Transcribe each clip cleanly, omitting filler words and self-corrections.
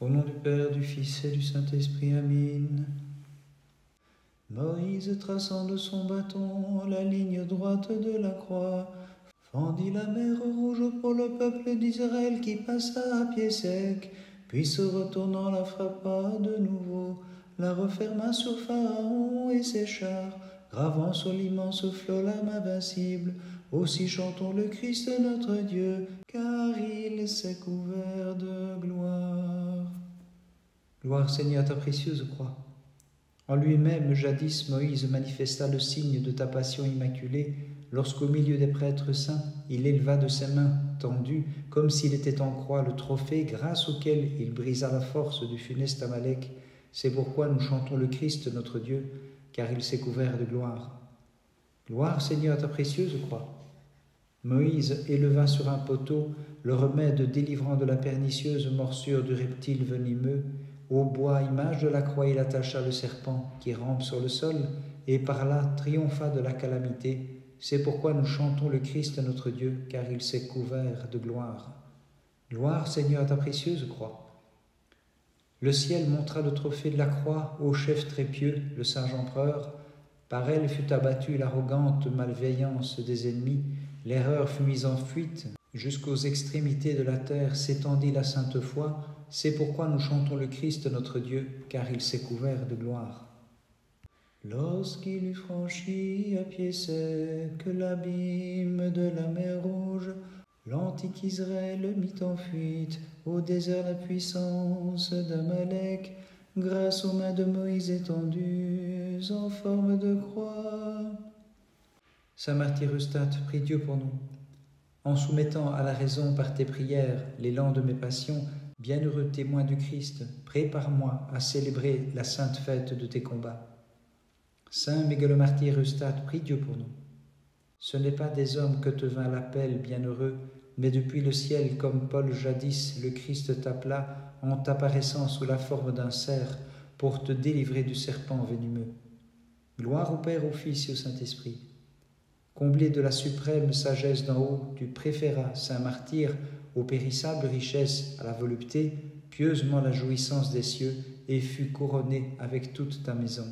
Au nom du Père, du Fils et du Saint-Esprit, Amen. Moïse, traçant de son bâton la ligne droite de la croix, fendit la mer Rouge pour le peuple d'Israël qui passa à pied sec, puis se retournant la frappa de nouveau, la referma sur Pharaon et ses chars, gravant sur l'immense flot l'âme invincible. Aussi chantons le Christ notre Dieu, car il s'est couvert de gloire. Gloire Seigneur à ta précieuse croix. En lui-même, jadis, Moïse manifesta le signe de ta passion immaculée, lorsqu'au milieu des prêtres saints, il éleva de ses mains tendues, comme s'il était en croix, le trophée grâce auquel il brisa la force du funeste Amalek. C'est pourquoi nous chantons le Christ notre Dieu, car il s'est couvert de gloire. Gloire Seigneur à ta précieuse croix. Moïse éleva sur un poteau le remède délivrant de la pernicieuse morsure du reptile venimeux. Au bois, image de la croix, il attacha le serpent qui rampe sur le sol, et par là triompha de la calamité. C'est pourquoi nous chantons le Christ notre Dieu, car il s'est couvert de gloire. Gloire Seigneur à ta précieuse croix. Le ciel montra le trophée de la croix au chef très pieux, le sage empereur. Par elle fut abattue l'arrogante malveillance des ennemis, l'erreur fut mise en fuite, jusqu'aux extrémités de la terre s'étendit la sainte foi. C'est pourquoi nous chantons le Christ notre Dieu, car il s'est couvert de gloire. Lorsqu'il eut franchi à pied sec l'abîme de la mer Rouge, l'antique Israël mit en fuite au désert la puissance d'Amalek, grâce aux mains de Moïse étendues en forme de croix. Saint martyr Eustate, prie Dieu pour nous. En soumettant à la raison par tes prières l'élan de mes passions, bienheureux témoin du Christ, prépare-moi à célébrer la sainte fête de tes combats. Saint Miguel-le-Martyr Eustate, prie Dieu pour nous. Ce n'est pas des hommes que te vint l'appel, bienheureux, mais depuis le ciel, comme Paul jadis, le Christ t'appela en t'apparaissant sous la forme d'un cerf pour te délivrer du serpent venimeux. Gloire au Père, au Fils et au Saint-Esprit. Comblé de la suprême sagesse d'en haut, tu préféras, Saint Martyr, aux périssables richesses, à la volupté, pieusement la jouissance des cieux, et fus couronné avec toute ta maison.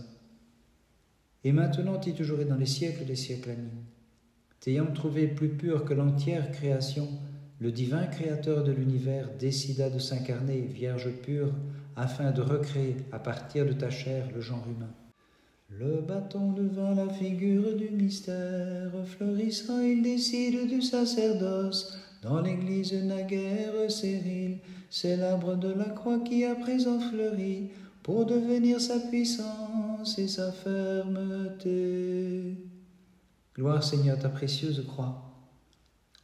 Et maintenant et toujours et dans les siècles des siècles, Amen. T'ayant trouvé plus pur que l'entière création, le divin Créateur de l'univers décida de s'incarner, Vierge pure, afin de recréer à partir de ta chair le genre humain. Le bâton devint la figure du mystère, fleurissant il décide du sacerdoce. Dans l'église naguère stérile, c'est l'arbre de la croix qui à présent fleurit, pour devenir sa puissance et sa fermeté. Gloire Seigneur ta précieuse croix.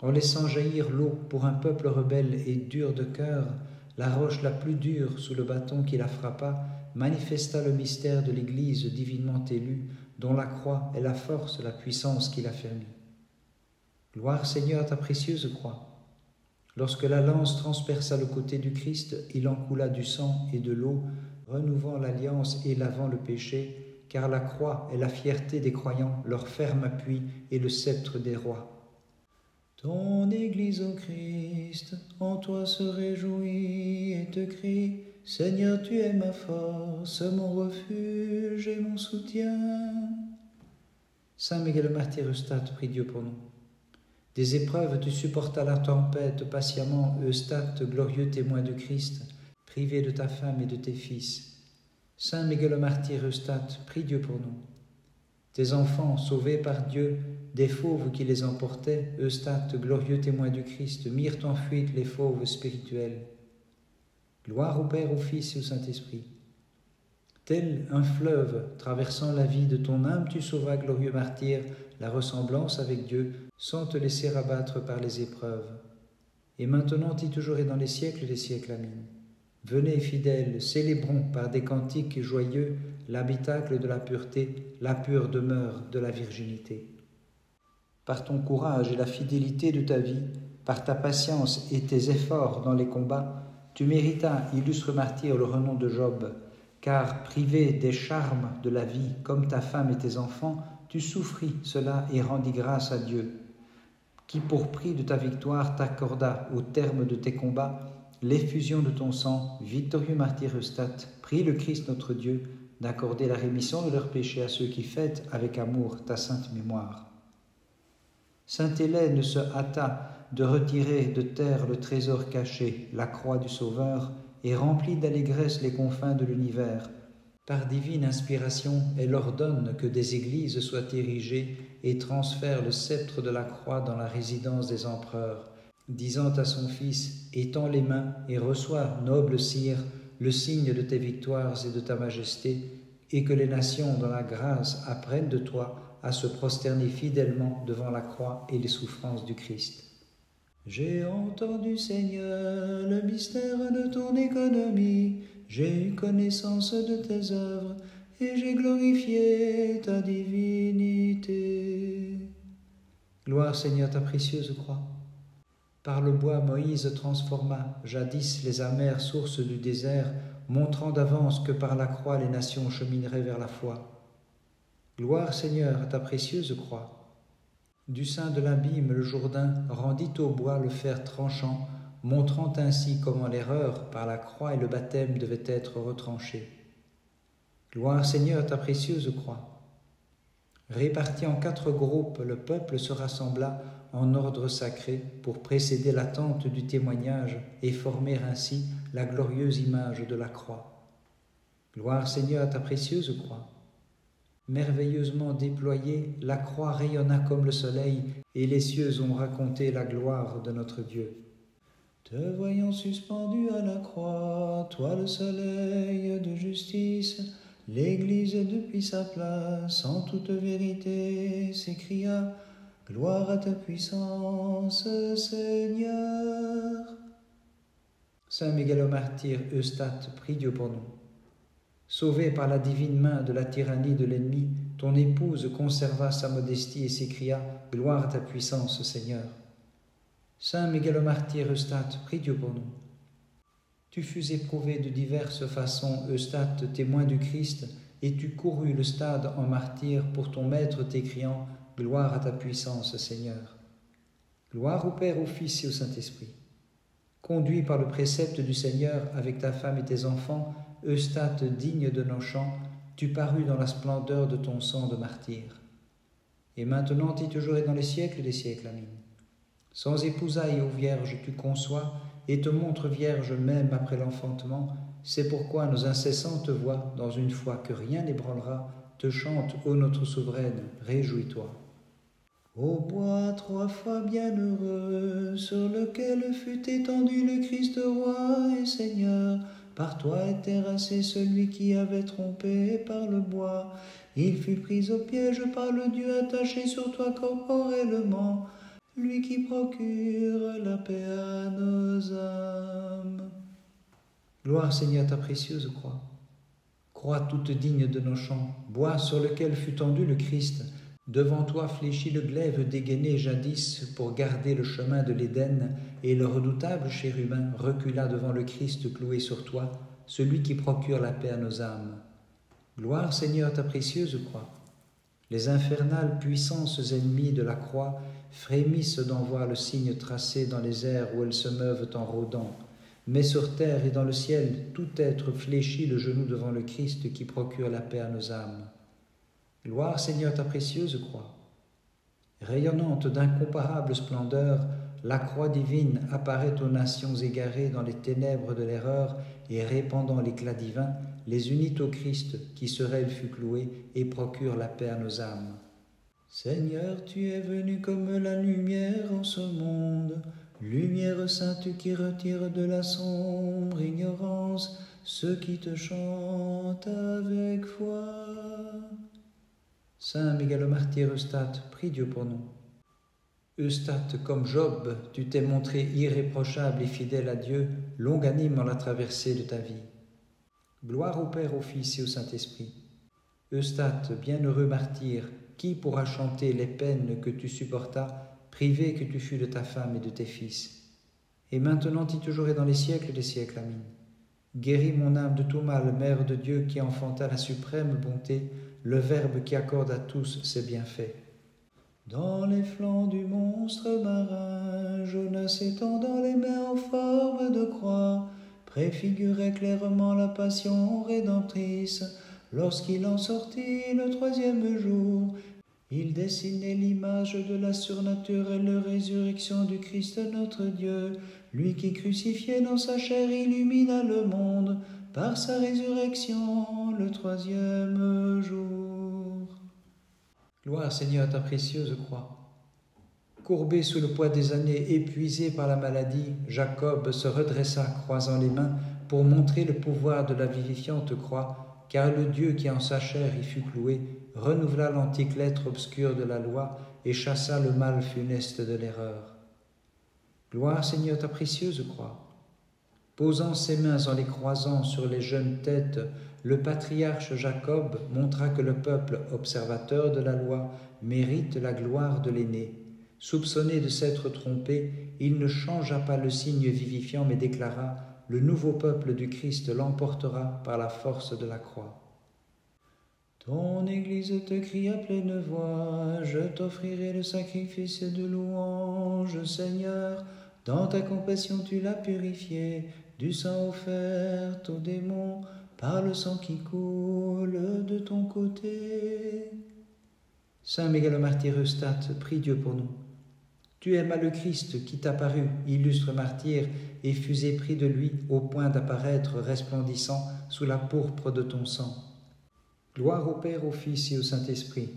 En laissant jaillir l'eau pour un peuple rebelle et dur de cœur, la roche la plus dure sous le bâton qui la frappa manifesta le mystère de l'Église divinement élue, dont la croix est la force, la puissance qui l'affermit. Gloire Seigneur à ta précieuse croix. Lorsque la lance transperça le côté du Christ, il en coula du sang et de l'eau, renouvant l'alliance et lavant le péché, car la croix est la fierté des croyants, leur ferme appui et le sceptre des rois. Ton Église, ô Christ, en toi se réjouit et te crie, Seigneur, tu es ma force, mon refuge et mon soutien. Saint Miguel-le-Martyr Eustate, prie Dieu pour nous. Des épreuves tu supportas la tempête patiemment, Eustate, glorieux témoin du Christ, privé de ta femme et de tes fils. Saint Miguel-le-Martyr Eustate, prie Dieu pour nous. Tes enfants, sauvés par Dieu, des fauves qui les emportaient, Eustate, glorieux témoin du Christ, mirent en fuite les fauves spirituels. Gloire au Père, au Fils et au Saint-Esprit. Tel un fleuve traversant la vie de ton âme, tu sauvas, glorieux martyr, la ressemblance avec Dieu, sans te laisser abattre par les épreuves. Et maintenant et toujours et dans les siècles des siècles, Amen. Venez, fidèles, célébrons par des cantiques joyeux l'habitacle de la pureté, la pure demeure de la virginité. Par ton courage et la fidélité de ta vie, par ta patience et tes efforts dans les combats, tu méritas, illustre martyr, le renom de Job, car privé des charmes de la vie, comme ta femme et tes enfants, tu souffris cela et rendis grâce à Dieu, qui pour prix de ta victoire t'accorda, au terme de tes combats, l'effusion de ton sang, victorieux martyr Eustate, prie le Christ notre Dieu d'accorder la rémission de leurs péchés à ceux qui fêtent avec amour ta sainte mémoire. Sainte Hélène se hâta de retirer de terre le trésor caché, la croix du Sauveur, et remplit d'allégresse les confins de l'univers. Par divine inspiration, elle ordonne que des églises soient érigées et transfère le sceptre de la croix dans la résidence des empereurs, disant à son fils « Étends les mains et reçois, noble sire, le signe de tes victoires et de ta majesté, et que les nations dans la grâce apprennent de toi à se prosterner fidèlement devant la croix et les souffrances du Christ. » J'ai entendu, Seigneur, le mystère de ton économie, j'ai eu connaissance de tes œuvres, et j'ai glorifié ta divinité. Gloire, Seigneur, ta précieuse croix. Par le bois, Moïse transforma jadis les amères sources du désert, montrant d'avance que par la croix les nations chemineraient vers la foi. Gloire, Seigneur, à ta précieuse croix. Du sein de l'abîme, le Jourdain rendit au bois le fer tranchant, montrant ainsi comment l'erreur, par la croix et le baptême, devait être retranchée. Gloire, Seigneur, à ta précieuse croix. Réparti en 4 groupes, le peuple se rassembla en ordre sacré pour précéder l'attente du témoignage et former ainsi la glorieuse image de la croix. Gloire, Seigneur, à ta précieuse croix. Merveilleusement déployée, la croix rayonna comme le soleil, et les cieux ont raconté la gloire de notre Dieu. Te voyant suspendu à la croix, toi le soleil de justice, l'Église depuis sa place, en toute vérité, s'écria « Gloire à ta puissance, Seigneur !» Saint Mégalomartyr Eustate, prie Dieu pour nous. Sauvé par la divine main de la tyrannie de l'ennemi, ton épouse conserva sa modestie et s'écria « Gloire à ta puissance, Seigneur !» Saint Mégalomartyr Eustate, prie Dieu pour nous. Tu fus éprouvé de diverses façons, Eustate, témoin du Christ, et tu courus le stade en martyr pour ton maître t'écriant « Gloire à ta puissance, Seigneur !» Gloire au Père, au Fils et au Saint-Esprit. Conduit par le précepte du Seigneur avec ta femme et tes enfants, Eustate, digne de nos chants, tu parus dans la splendeur de ton sang de martyr. Et maintenant et toujours et dans les siècles des siècles, Amen. Sans épousailles, ô Vierge, tu conçois et te montres vierge même après l'enfantement. C'est pourquoi nos incessantes voix, dans une foi que rien n'ébranlera, te chantent, ô notre souveraine, réjouis-toi. Ô bois 3 fois bienheureux, sur lequel fut étendu le Christ roi et Seigneur, par toi est terrassé celui qui avait trompé par le bois. Il fut pris au piège par le Dieu attaché sur toi corporellement, lui qui procure la paix à nos âmes. Gloire, Seigneur, à ta précieuse croix. Croix toute digne de nos chants, bois sur lequel fut tendu le Christ, devant toi fléchit le glaive dégainé jadis pour garder le chemin de l'Éden, et le redoutable chérubin recula devant le Christ cloué sur toi, celui qui procure la paix à nos âmes. Gloire, Seigneur, à ta précieuse croix. Les infernales puissances ennemies de la croix frémissent d'en voir le signe tracé dans les airs où elles se meuvent en rôdant. Mais sur terre et dans le ciel, tout être fléchit le genou devant le Christ qui procure la paix à nos âmes. Gloire, Seigneur, ta précieuse croix. Rayonnante d'incomparable splendeur, la croix divine apparaît aux nations égarées dans les ténèbres de l'erreur et répandant l'éclat divin, les unit au Christ qui sur elle fut cloué et procure la paix à nos âmes. Seigneur, tu es venu comme la lumière en ce monde, lumière sainte qui retire de la sombre ignorance ceux qui te chantent avec foi. Saint Mégalomartyr Eustate, prie Dieu pour nous. Eustate, comme Job, tu t'es montré irréprochable et fidèle à Dieu, longanime en la traversée de ta vie. Gloire au Père, au Fils et au Saint-Esprit. Eustate, bienheureux martyr, qui pourra chanter les peines que tu supportas, privé que tu fus de ta femme et de tes fils? Et maintenant et toujours et dans les siècles des siècles, Amen. Guéris mon âme de tout mal, Mère de Dieu qui enfanta la suprême bonté, le Verbe qui accorde à tous ses bienfaits. Dans les flancs du monstre marin, Jonas étendant les mains en forme de croix, préfigurait clairement la passion rédemptrice. Lorsqu'il en sortit le troisième jour, il dessinait l'image de la surnaturelle résurrection du Christ notre Dieu, lui qui crucifié dans sa chair illumina le monde par sa résurrection le troisième jour. Gloire Seigneur à ta précieuse croix. Courbé sous le poids des années, épuisé par la maladie, Jacob se redressa, croisant les mains, pour montrer le pouvoir de la vivifiante croix, car le Dieu qui en sa chair y fut cloué renouvela l'antique lettre obscure de la loi et chassa le mal funeste de l'erreur. Gloire Seigneur ta précieuse croix. Posant ses mains en les croisant sur les jeunes têtes, le patriarche Jacob montra que le peuple observateur de la loi mérite la gloire de l'aîné. Soupçonné de s'être trompé, il ne changea pas le signe vivifiant mais déclara « Le nouveau peuple du Christ l'emportera par la force de la croix ». Ton Église te crie à pleine voix, je t'offrirai le sacrifice de louange, Seigneur. Dans ta compassion tu l'as purifié, du sang offert aux démons, par le sang qui coule de ton côté. Saint Mégalomartyr Eustate, prie Dieu pour nous. Tu aimas le Christ qui t'apparut, illustre martyr, et fus épris de lui au point d'apparaître resplendissant sous la pourpre de ton sang. Gloire au Père, au Fils et au Saint-Esprit.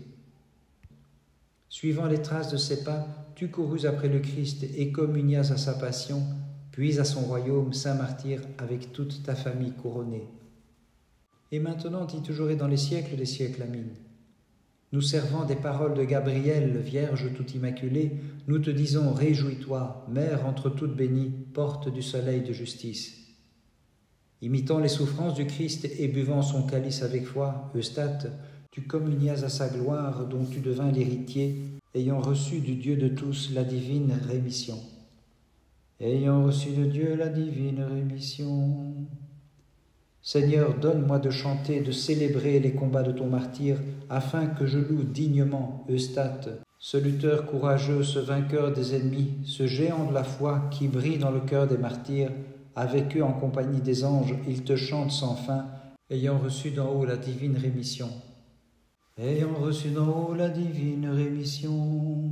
Suivant les traces de ses pas, tu courus après le Christ et communias à sa passion, puis à son royaume, saint martyr, avec toute ta famille couronnée. Et maintenant, dis toujours et dans les siècles des siècles, Amin. Nous servant des paroles de Gabriel, Vierge tout immaculée, nous te disons, réjouis-toi, Mère entre toutes bénies, porte du soleil de justice. Imitant les souffrances du Christ et buvant son calice avec foi, Eustate, tu communias à sa gloire dont tu devins l'héritier, ayant reçu du Dieu de tous la divine rémission. Ayant reçu de Dieu la divine rémission. Seigneur, donne-moi de chanter, de célébrer les combats de ton martyr, afin que je loue dignement Eustate, ce lutteur courageux, ce vainqueur des ennemis, ce géant de la foi qui brille dans le cœur des martyrs. Avec eux en compagnie des anges, ils te chantent sans fin, ayant reçu d'en haut la divine rémission. Ayant reçu d'en haut la divine rémission.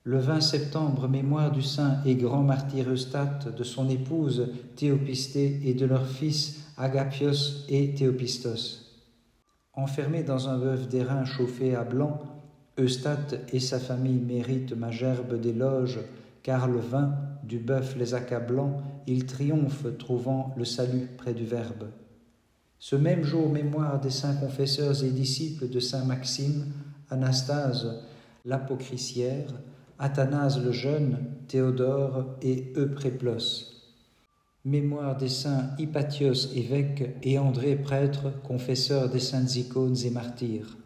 Le 20 septembre, mémoire du saint et grand martyr Eustate, de son épouse Théopistée et de leurs fils Agapios et Théopistos. Enfermés dans un bœuf d'airain chauffé à blanc, Eustate et sa famille méritent ma gerbe d'éloges, car le vin du bœuf les accablant, ils triomphent, trouvant le salut près du Verbe. Ce même jour, mémoire des saints confesseurs et disciples de saint Maxime, Anastase, l'apocriciaire, Athanase le jeune, Théodore et Eupréplos. Mémoire des saints Hypatios, évêque, et André, prêtre, confesseur des saintes icônes et martyrs.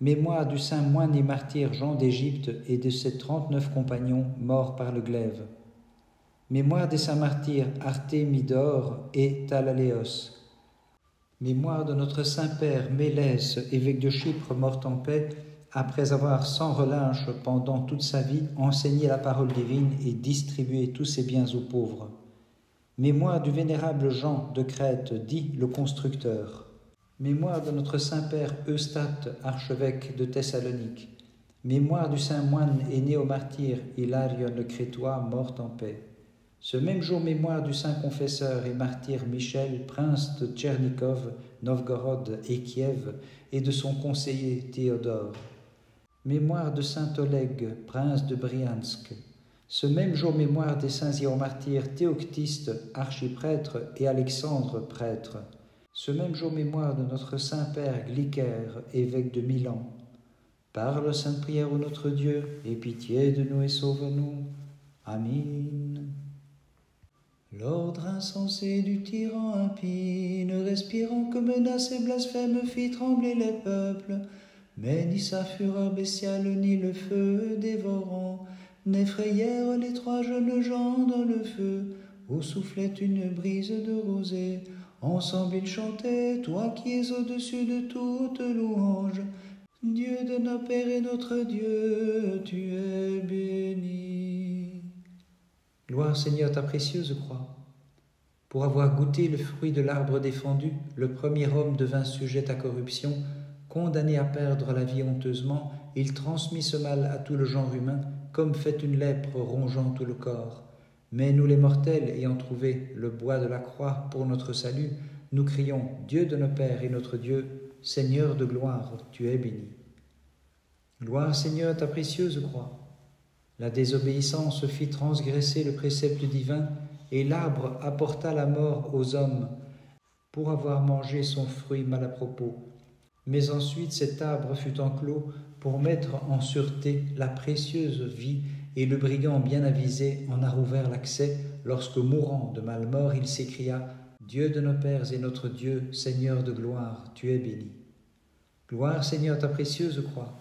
Mémoire du saint moine et martyr Jean d'Égypte et de ses 39 compagnons morts par le glaive. Mémoire des saints martyrs Artémidore et Thalaléos. Mémoire de notre Saint-Père Mélès, évêque de Chypre, mort en paix, après avoir sans relâche pendant toute sa vie enseigné la parole divine et distribué tous ses biens aux pauvres. Mémoire du vénérable Jean de Crète, dit le Constructeur. Mémoire de notre Saint-Père Eustate, archevêque de Thessalonique. Mémoire du saint moine et néo-martyr Hilarion le Crétois, mort en paix. Ce même jour, mémoire du saint confesseur et martyr Michel, prince de Tchernikov, Novgorod et Kiev, et de son conseiller Théodore. Mémoire de saint Oleg, prince de Briansk. Ce même jour, mémoire des saints martyrs Théoctiste, archiprêtre, et Alexandre, prêtre. Ce même jour, mémoire de notre Saint-Père Glycaire, évêque de Milan. Parle, sainte prière ô notre Dieu, aie pitié de nous et sauve-nous. Amen. L'ordre insensé du tyran impie, ne respirant que menaces et blasphèmes, fit trembler les peuples. Mais ni sa fureur bestiale, ni le feu dévorant, n'effrayèrent les trois jeunes gens dans le feu, où soufflait une brise de rosée. Ensemble ils chantaient, toi qui es au-dessus de toute louange. Dieu de nos pères et notre Dieu, tu es béni. Gloire Seigneur ta précieuse croix. Pour avoir goûté le fruit de l'arbre défendu, le premier homme devint sujet à corruption, condamné à perdre la vie honteusement, il transmit ce mal à tout le genre humain, comme fait une lèpre rongeant tout le corps. Mais nous les mortels, ayant trouvé le bois de la croix pour notre salut, nous crions, Dieu de nos pères et notre Dieu, Seigneur de gloire, tu es béni. Gloire Seigneur ta précieuse croix. La désobéissance fit transgresser le précepte divin, et l'arbre apporta la mort aux hommes pour avoir mangé son fruit mal à propos. Mais ensuite cet arbre fut enclos pour mettre en sûreté la précieuse vie, et le brigand bien avisé en a rouvert l'accès lorsque, mourant de malmort, il s'écria « Dieu de nos pères et notre Dieu, Seigneur de gloire, tu es béni. » Gloire Seigneur ta précieuse croix.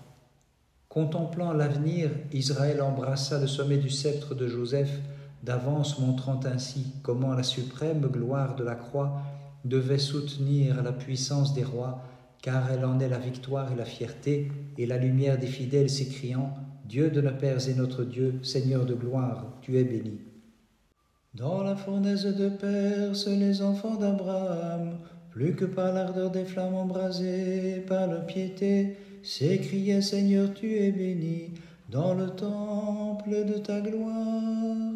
Contemplant l'avenir, Israël embrassa le sommet du sceptre de Joseph, d'avance montrant ainsi comment la suprême gloire de la croix devait soutenir la puissance des rois, car elle en est la victoire et la fierté, et la lumière des fidèles s'écriant « Dieu de nos pères et notre Dieu, Seigneur de gloire, tu es béni. » Dans la fournaise de Perse, les enfants d'Abraham, plus que par l'ardeur des flammes embrasées, par la piété, s'écriaient « Seigneur, tu es béni, dans le temple de ta gloire. »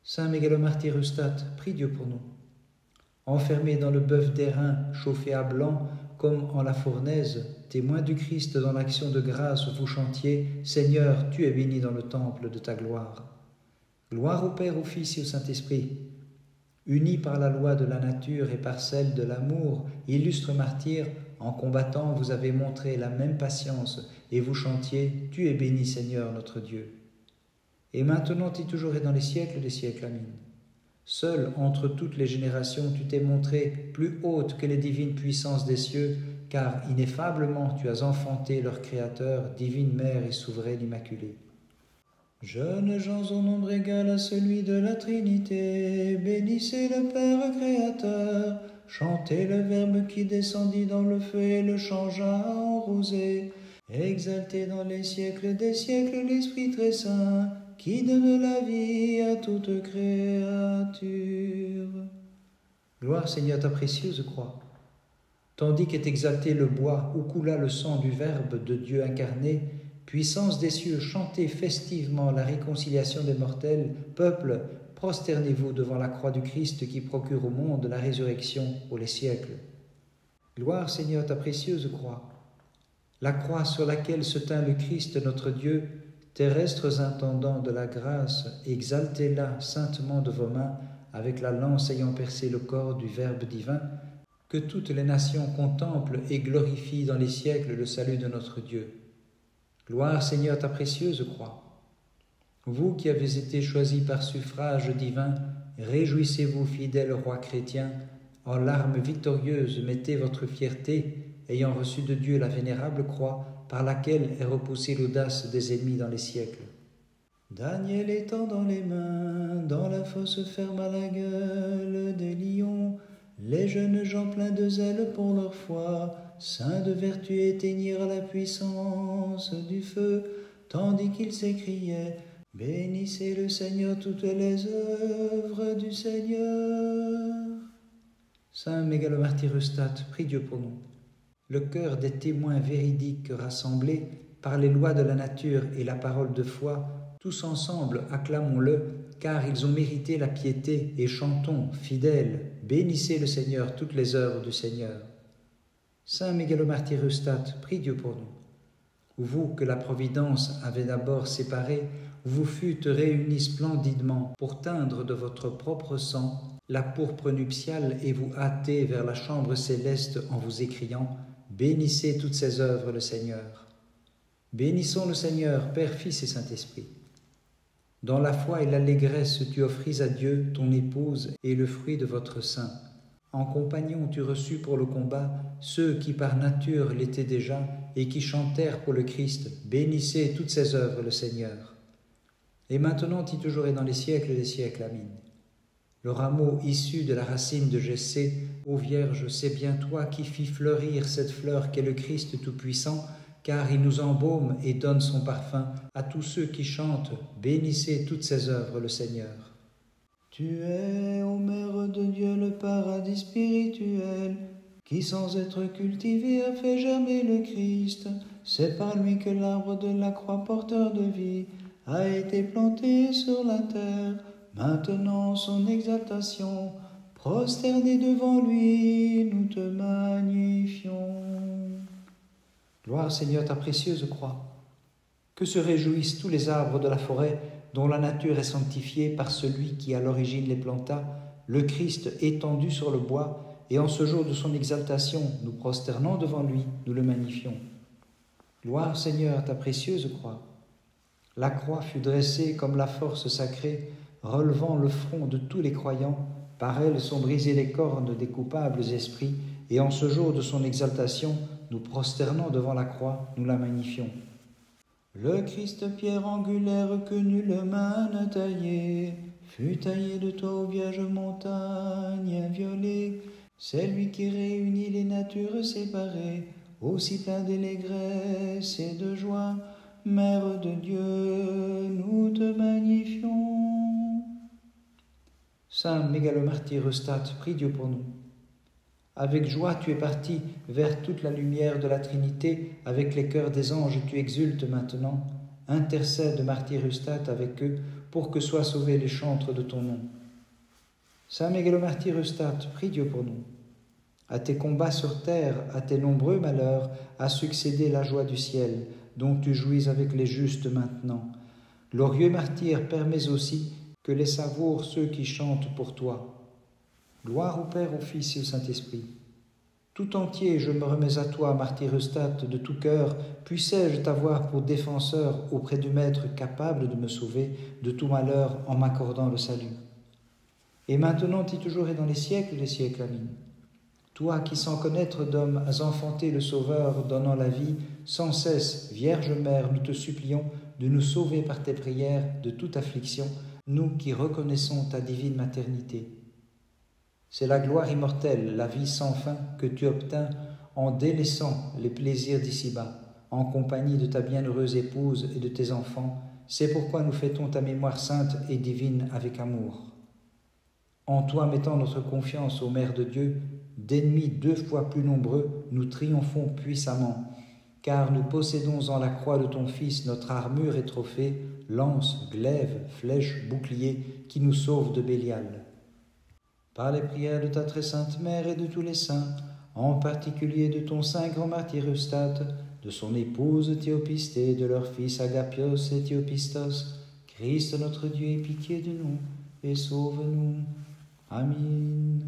Saint Mégalomartyr Eustate, prie Dieu pour nous. Enfermé dans le bœuf d'airain, chauffé à blanc, comme en la fournaise, témoin du Christ dans l'action de grâce, vous chantiez « Seigneur, tu es béni dans le temple de ta gloire. » Gloire au Père, au Fils et au Saint-Esprit. Unis par la loi de la nature et par celle de l'amour, illustre martyr, en combattant vous avez montré la même patience, et vous chantiez « Tu es béni Seigneur notre Dieu. » Et maintenant et toujours et dans les siècles des siècles. Amen. Seul entre toutes les générations tu t'es montré plus haute que les divines puissances des cieux, car ineffablement tu as enfanté leur Créateur, divine Mère et souveraine Immaculée. Jeunes gens au nombre égal à celui de la Trinité, bénissez le Père Créateur, chantez le Verbe qui descendit dans le feu et le changea en rosée, exaltez dans les siècles des siècles l'Esprit très saint, qui donne la vie à toute créature. Gloire Seigneur ta précieuse croix. Tandis qu'est exalté le bois où coula le sang du Verbe de Dieu incarné, puissance des cieux, chantez festivement la réconciliation des mortels, peuple, prosternez-vous devant la croix du Christ qui procure au monde la résurrection pour les siècles. Gloire Seigneur ta précieuse croix. La croix sur laquelle se tint le Christ notre Dieu, terrestres intendants de la grâce, exaltez-la saintement de vos mains, avec la lance ayant percé le corps du Verbe divin, que toutes les nations contemplent et glorifient dans les siècles le salut de notre Dieu. Gloire Seigneur ta précieuse croix. Vous qui avez été choisis par suffrage divin, réjouissez-vous fidèles rois chrétiens, en larmes victorieuses mettez votre fierté, ayant reçu de Dieu la vénérable croix, par laquelle est repoussée l'audace des ennemis dans les siècles. Daniel étant dans les mains, dans la fosse ferme à la gueule des lions, les jeunes gens pleins de zèle pour leur foi, saints de vertu éteignirent la puissance du feu, tandis qu'ils s'écriaient « Bénissez le Seigneur toutes les œuvres du Seigneur. » Saint Mégalomartyr Eustate, prie Dieu pour nous. Le cœur des témoins véridiques rassemblés par les lois de la nature et la parole de foi, tous ensemble acclamons-le, car ils ont mérité la piété, et chantons, fidèles, bénissez le Seigneur toutes les œuvres du Seigneur. Saint Mégalomartyr Eustate, prie Dieu pour nous. Vous que la Providence avait d'abord séparés, vous fûtes réunis splendidement pour teindre de votre propre sang la pourpre nuptiale et vous hâter vers la chambre céleste en vous écriant « Bénissez toutes ses œuvres le Seigneur ». Bénissons le Seigneur, Père, Fils et Saint-Esprit. Dans la foi et l'allégresse, tu offris à Dieu, ton épouse, et le fruit de votre sein. En compagnon, tu reçus pour le combat ceux qui par nature l'étaient déjà et qui chantèrent pour le Christ. Bénissez toutes ses œuvres le Seigneur. Et maintenant, et toujours et dans les siècles des siècles. Amen. Le rameau issu de la racine de Jessé, ô Vierge, c'est bien toi qui fis fleurir cette fleur qu'est le Christ Tout-Puissant, car il nous embaume et donne son parfum à tous ceux qui chantent. Bénissez toutes ses œuvres, le Seigneur. Tu es, ô Mère de Dieu, le paradis spirituel, qui sans être cultivé a fait germer le Christ. C'est par lui que l'arbre de la croix porteur de vie a été planté sur la terre. Maintenant son exaltation, prosternés devant lui, nous te magnifions. Gloire Seigneur ta précieuse croix. Que se réjouissent tous les arbres de la forêt dont la nature est sanctifiée par celui qui à l'origine les planta, le Christ étendu sur le bois, et en ce jour de son exaltation, nous prosternons devant lui, nous le magnifions. Gloire Seigneur à ta précieuse croix. La croix fut dressée comme la force sacrée, relevant le front de tous les croyants. Par elle sont brisées les cornes des coupables esprits, et en ce jour de son exaltation, nous prosternons devant la croix, nous la magnifions. Le Christ pierre angulaire que nulle main n'a taillé, fut taillé de toi, ô Vierge montagne inviolée. C'est lui qui réunit les natures séparées, aussi plein d'allégresse et de joie. Mère de Dieu, nous te magnifions. Saint mégalomartyr Eustate, prie Dieu pour nous. Avec joie tu es parti vers toute la lumière de la Trinité, avec les cœurs des anges tu exultes maintenant. Intercède, martyr Eustate, avec eux, pour que soient sauvés les chantres de ton nom. Saint mégalomartyr Eustate, prie Dieu pour nous. À tes combats sur terre, à tes nombreux malheurs, a succédé la joie du ciel, dont tu jouis avec les justes maintenant. Glorieux martyr, permets aussi que les savourent ceux qui chantent pour toi. Gloire au Père, au Fils et au Saint-Esprit. Tout entier, je me remets à toi, martyr Eustate, de tout cœur. Puissais-je t'avoir pour défenseur auprès du Maître capable de me sauver de tout malheur en m'accordant le salut. Et maintenant et toujours et dans les siècles des siècles. Amen. Toi qui sans connaître d'homme as enfanté le Sauveur donnant la vie, sans cesse, Vierge Mère, nous te supplions de nous sauver par tes prières de toute affliction, nous qui reconnaissons ta divine maternité. C'est la gloire immortelle, la vie sans fin que tu obtins en délaissant les plaisirs d'ici-bas, en compagnie de ta bienheureuse épouse et de tes enfants. C'est pourquoi nous fêtons ta mémoire sainte et divine avec amour. En toi mettant notre confiance, ô Mère de Dieu, d'ennemis 2 fois plus nombreux, nous triomphons puissamment, car nous possédons en la croix de ton Fils notre armure et trophée, lance, glaive, flèche, bouclier, qui nous sauve de Bélial. Par les prières de ta très sainte Mère et de tous les saints, en particulier de ton saint grand martyr Eustate, de son épouse Théopistée, de leur fils Agapios et Théopistos, Christ notre Dieu, aie pitié de nous et sauve-nous. Amen.